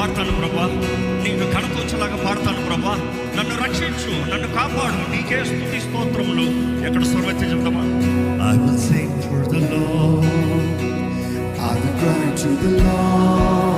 పాడతాను ప్రభా, నీకు ఘనతోచలాగా పాడతాను ప్రభా. నన్ను రక్షించు, నన్ను కాపాడు, నీకే స్తుతి స్తోత్రములు. ఎక్కడ స్వరమెత్తి చెప్తామా? I will sing for the Lord, I will cry to the Lord.